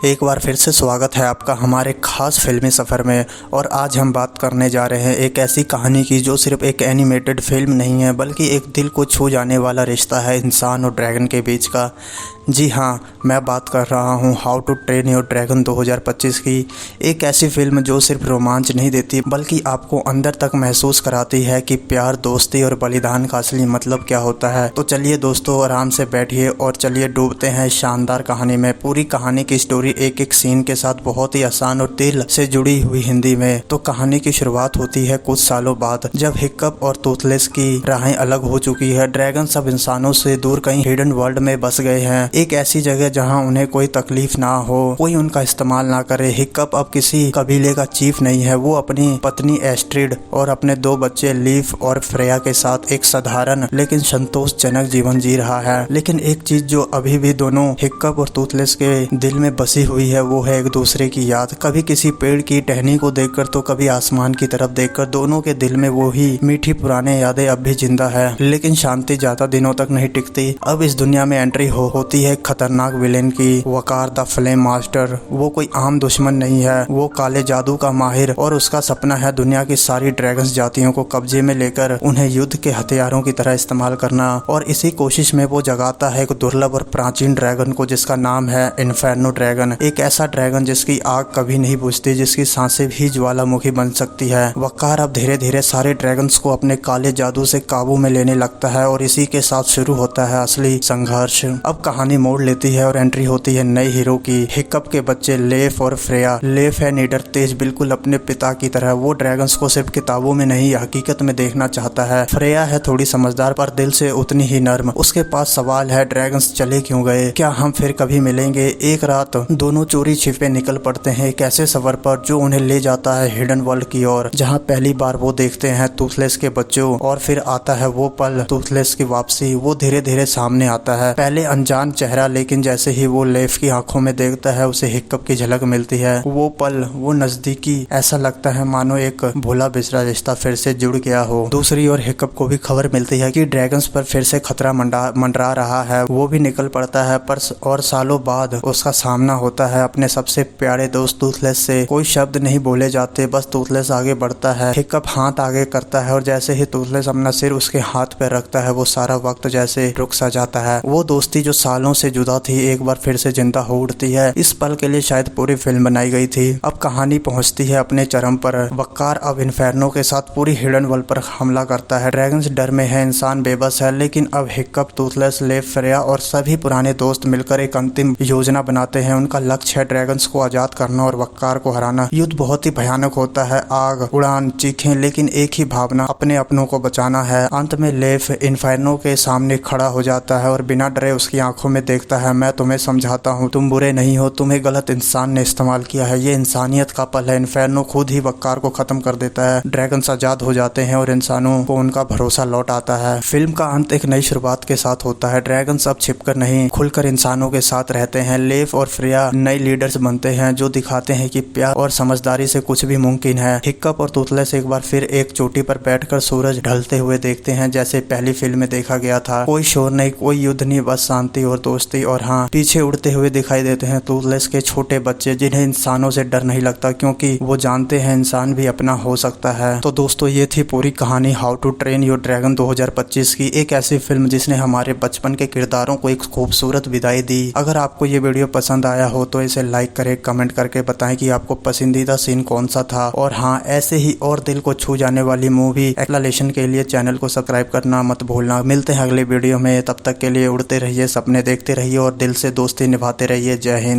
एक बार फिर से स्वागत है आपका हमारे खास फिल्मी सफ़र में। और आज हम बात करने जा रहे हैं एक ऐसी कहानी की जो सिर्फ एक एनिमेटेड फिल्म नहीं है बल्कि एक दिल को छू जाने वाला रिश्ता है इंसान और ड्रैगन के बीच का। जी हाँ, मैं बात कर रहा हूँ how to train your dragon 2025 की। एक ऐसी फिल्म जो सिर्फ रोमांच नहीं देती बल्कि आपको अंदर तक महसूस कराती है कि प्यार, दोस्ती और बलिदान का असली मतलब क्या होता है। तो चलिए दोस्तों, आराम से बैठिए और चलिए डूबते हैं शानदार कहानी में। पूरी कहानी की स्टोरी एक एक सीन के साथ बहुत ही आसान और दिल से जुड़ी हुई हिंदी में। तो कहानी की शुरुआत होती है कुछ सालों बाद, जब हिक्कप और टूथलेस की राहें अलग हो चुकी है। ड्रैगन सब इंसानों से दूर कहीं हिडन वर्ल्ड में बस गए हैं, एक ऐसी जगह जहां उन्हें कोई तकलीफ ना हो, कोई उनका इस्तेमाल ना करे। हिक्कप अब किसी कबीले का चीफ नहीं है, वो अपनी पत्नी एस्ट्रिड और अपने 2 बच्चे लीफ और फ्रेया के साथ एक साधारण लेकिन संतोषजनक जीवन जी रहा है। लेकिन एक चीज जो अभी भी दोनों हिक्कप और टूथलेस के दिल में बसी हुई है वो है एक दूसरे की याद। कभी किसी पेड़ की टहनी को देखकर तो कभी आसमान की तरफ देखकर दोनों के दिल में वो ही मीठी पुराने यादें अब भी जिंदा है। लेकिन शांति ज्यादा दिनों तक नहीं टिकती। अब इस दुनिया में एंट्री होती है खतरनाक विलेन की, वकार द फ्लेम मास्टर। वो कोई आम दुश्मन नहीं है, वो काले जादू का माहिर और उसका सपना है दुनिया की सारी ड्रैगन्स जातियों को कब्जे में लेकर उन्हें युद्ध के हथियारों की तरह इस्तेमाल करना। और इसी कोशिश में वो जगाता है एक दुर्लभ और प्राचीन ड्रैगन को जिसका नाम है इन्फेर्नो ड्रैगन। एक ऐसा ड्रैगन जिसकी आग कभी नहीं बुझती, जिसकी सांसें भी ज्वालामुखी बन सकती है। वकार अब धीरे धीरे सारे ड्रैगन्स को अपने काले जादू से काबू में लेने लगता है और इसी के साथ शुरू होता है असली संघर्ष। अब कहानी मोड़ लेती है और एंट्री होती है नए हीरो की, हिक्कप के बच्चे लेफ और फ्रेया। लेफ है निडर तेज, बिल्कुल अपने पिता की तरह। वो ड्रैगन्स को सिर्फ किताबों में नहीं हकीकत में देखना चाहता है। फ्रेया है थोड़ी समझदार पर दिल से उतनी ही नर्म। उसके पास सवाल है, ड्रैगन्स चले क्यों गए, क्या हम फिर कभी मिलेंगे। एक रात दोनों चोरी छिपे निकल पड़ते हैं एक ऐसे सफर पर जो उन्हें ले जाता है हिडन वर्ल्ड की ओर, जहाँ पहली बार वो देखते हैं टूथलेस के बच्चों। और फिर आता है वो पल, टूथलेस की वापसी। वो धीरे धीरे सामने आता है, पहले अनजान चेहरा, लेकिन जैसे ही वो लेफ की आंखों में देखता है उसे हिक्कप की झलक मिलती है। वो पल, वो नजदीकी, ऐसा लगता है मानो एक भूला बिसरा रिश्ता फिर से जुड़ गया हो। दूसरी ओर हिक्कप को भी खबर मिलती है कि ड्रैगन्स पर फिर से खतरा मंडरा रहा है। वो भी निकल पड़ता है और सालों बाद उसका सामना होता है अपने सबसे प्यारे दोस्त टूथलेस से। कोई शब्द नहीं बोले जाते, बस टूथलेस आगे बढ़ता है, हिक्कप हाथ आगे करता है और जैसे ही टूथलेस अपना सिर उसके हाथ पे रखता है वो सारा वक्त जैसे रुक सा जाता है। वो दोस्ती जो सालों से जुदा थी एक बार फिर से जिंदा हो उठती है। इस पल के लिए शायद पूरी फिल्म बनाई गई थी। अब कहानी पहुंचती है अपने चरम पर। वकार अब इन्फेर्नो के साथ पूरी हिडन वर्ल्ड पर हमला करता है। ड्रैगन्स डर में है, इंसान बेबस है, लेकिन अब हिक्कप, टूथलेस, लेफ, फ्रेया और सभी पुराने दोस्त मिलकर एक अंतिम योजना बनाते हैं। उनका लक्ष्य है ड्रैगन्स को आजाद करना और वकार को हराना। युद्ध बहुत ही भयानक होता है, आग, उड़ान, चीखें, लेकिन एक ही भावना, अपने अपनों को बचाना है। अंत में लेफ इन्फेर्नो के सामने खड़ा हो जाता है और बिना डरे उसकी आंखों में देखता है, मैं तुम्हें समझाता हूँ, तुम बुरे नहीं हो, तुम्हें गलत इंसान ने इस्तेमाल किया है। ये इंसानियत का पल है। इन्फेर्नो खुद ही वकार को खत्म कर देता है। ड्रैगन्स आजाद हो जाते हैं और इंसानों को उनका भरोसा लौट आता है। फिल्म का अंत एक नई शुरुआत के साथ होता है। ड्रैगन्स अब छिपकर नहीं, खुलकर इंसानों के साथ रहते हैं। लेफ और फ्रेया नए लीडर्स बनते हैं जो दिखाते हैं कि प्यार और समझदारी से कुछ भी मुमकिन है। हिक्कप और टूथलेस एक बार फिर एक चोटी पर बैठकर सूरज ढलते हुए देखते हैं जैसे पहली फिल्म में देखा गया था। कोई शोर नहीं, कोई युद्ध नहीं, बस शांति और दोस्ती। और हाँ, पीछे उड़ते हुए दिखाई देते हैं टूथलेस के छोटे बच्चे जिन्हें इंसानों से डर नहीं लगता क्योंकि वो जानते हैं इंसान भी अपना हो सकता है। तो दोस्तों, ये थी पूरी कहानी how to train your dragon 2025 की। एक ऐसी फिल्म जिसने हमारे बचपन के किरदारों को एक खूबसूरत विदाई दी। अगर आपको ये वीडियो पसंद आया हो तो इसे लाइक करें, कमेंट करके बताएं कि आपको पसंदीदा सीन कौन सा था। और हाँ, ऐसे ही और दिल को छू जाने वाली मूवी एक्सप्लेनेशन के लिए चैनल को सब्सक्राइब करना मत भूलना। मिलते हैं अगले वीडियो में, तब तक के लिए उड़ते रहिए, सपने देखते रहिए और दिल से दोस्ती निभाते रहिए। जय हिंद।